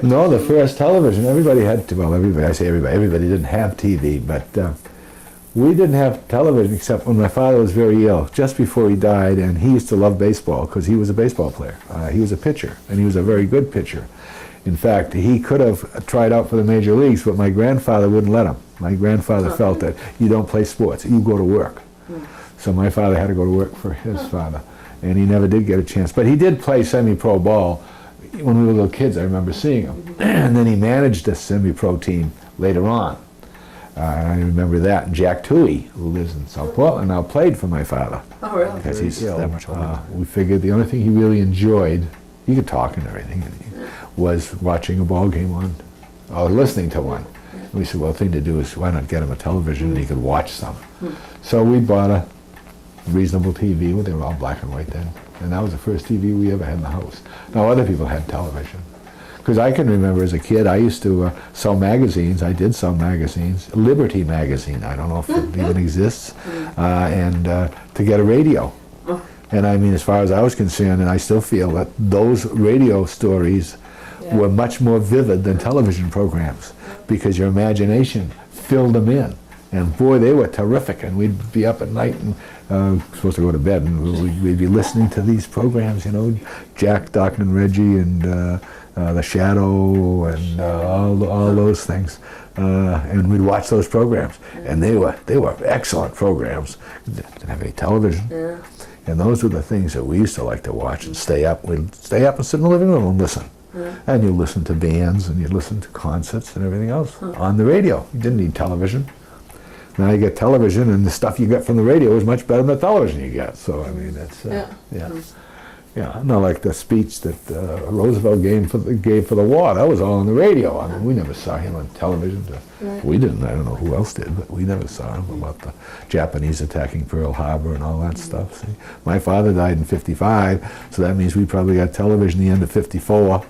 No, the first television, everybody had, well, everybody, I say everybody didn't have TV, but we didn't have television except when my father was very ill, just before he died, and he used to love baseball because he was a baseball player. He was a pitcher, and he was a very good pitcher. In fact, he could have tried out for the major leagues, but my grandfather wouldn't let him. My grandfather felt that you don't play sports, you go to work. So my father had to go to work for his father, and he never did get a chance. But he did play semi-pro ball. When we were little kids, I remember seeing him. And then he managed a semi-pro team later on. And I remember that. And Jack Toohey, who lives in South Portland, now played for my father. Oh, really? Because he's ill. We figured the only thing he really enjoyed, he could talk and everything, was watching a ball game on, or listening to one. And we said, well, the thing to do is why not get him a television and he could watch some. So we bought a reasonable TV. They were all black and white then. And that was the first TV we ever had in the house. Now other people had television. Because I can remember as a kid, I used to sell magazines. I did sell magazines. Liberty magazine, I don't know if it even exists. And to get a radio. And I mean, as far as I was concerned, and I still feel that those radio stories were much more vivid than television programs because your imagination filled them in. And boy, they were terrific. And we'd be up at night and supposed to go to bed, and we'd be listening to these programs, you know, Jack, Doc, and Reggie, and The Shadow, and all those things. And we'd watch those programs, and they were excellent programs. Didn't have any television, and those were the things that we used to like to watch and stay up. We'd stay up and sit in the living room and listen. And you listen to bands, and you listen to concerts and everything else on the radio. You didn't need television. Now you get television, and the stuff you get from the radio is much better than the television you get. So I mean, it's not like the speech that Roosevelt gave for the war. That was all on the radio. I mean, we never saw him on television. We didn't. I don't know who else did, but we never saw him about the Japanese attacking Pearl Harbor and all that stuff. See? My father died in '55, so that means we probably got television the end of '54.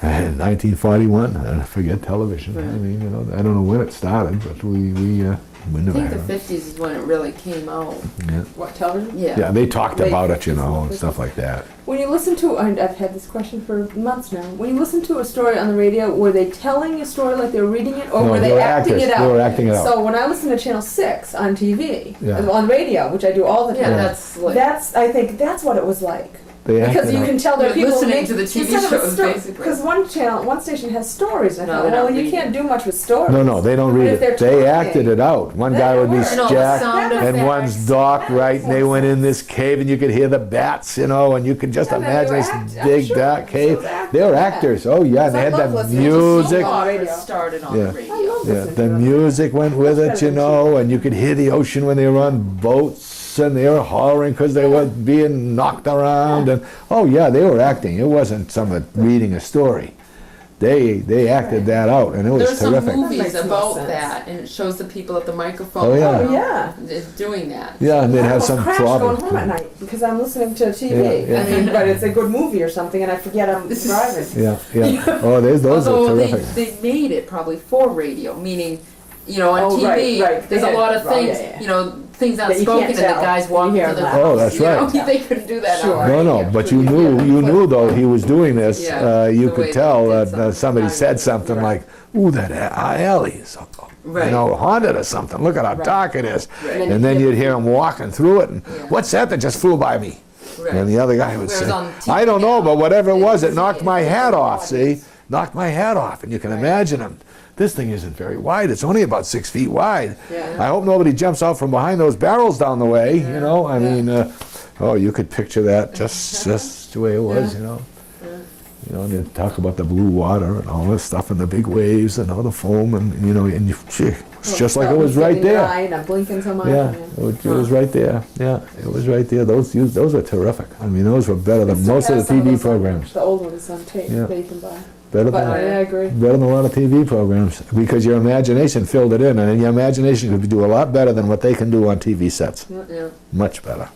In 1941, forget television. I mean, you know, I don't know when it started, but we never I think had the 50s is when it really came out. What, television? Yeah, they talked about it, you know, and stuff like that. When you listen to, and I've had this question for months now, when you listen to a story on the radio, were they telling a story like they were reading it, or No, were they acting actors. it out? They were acting it out. So when I listen to Channel 6 on TV, on radio, which I do all the time, I think that's what it was like. Because you can tell there are people listening to the TV shows, basically. Because one station has stories. I thought, well, you can't do much with stories. No, they don't read it. They acted it out. One guy would be Jack, and one's Doc, right? And they went in this cave, and you could hear the bats, you know, and you could just imagine this big dark cave. They were actors. Oh yeah, they had the music. Started on the radio. The music went with it, you know, and you could hear the ocean when they were on boats. And they were hollering because they were being knocked around, and they were acting. It wasn't someone reading a story. They acted that out, and it was terrific. There's some movies about that, and it shows the people at the microphone doing that. Yeah, and they'd have some problem. Going home at night because I'm listening to TV. I mean, but it's a good movie or something, and I forget I'm driving. Oh, those are terrific. They made it probably for radio, meaning, you know, on TV, there's a lot of things, you know, things unspoken, and the guys walking to the house. Oh, that's right. They couldn't do that. No, but you knew though he was doing this. You could tell that somebody said something like, "Ooh, that alley is, you know, haunted or something. Look at how dark it is." And then you'd hear him walking through it, and what's that just flew by me? And the other guy would say, "I don't know, but whatever it was, it knocked my hat off. See, knocked my hat off." And you can imagine him. This thing isn't very wide. It's only about 6 feet wide. I hope nobody jumps out from behind those barrels down the way, you know. I mean, you could picture that just the way it was, you know. You know, and you talk about the blue water and all this stuff and the big waves and all the foam and, you know, and it's just like it was right there. I'm blinking so much. It was right there. Yeah, it was right there. Those were terrific. I mean, those were better than most of the TV programs. The old ones on tape that you can buy. Better I agree. Better than a lot of TV programs because your imagination filled it in, and your imagination could do a lot better than what they can do on TV sets. Much better.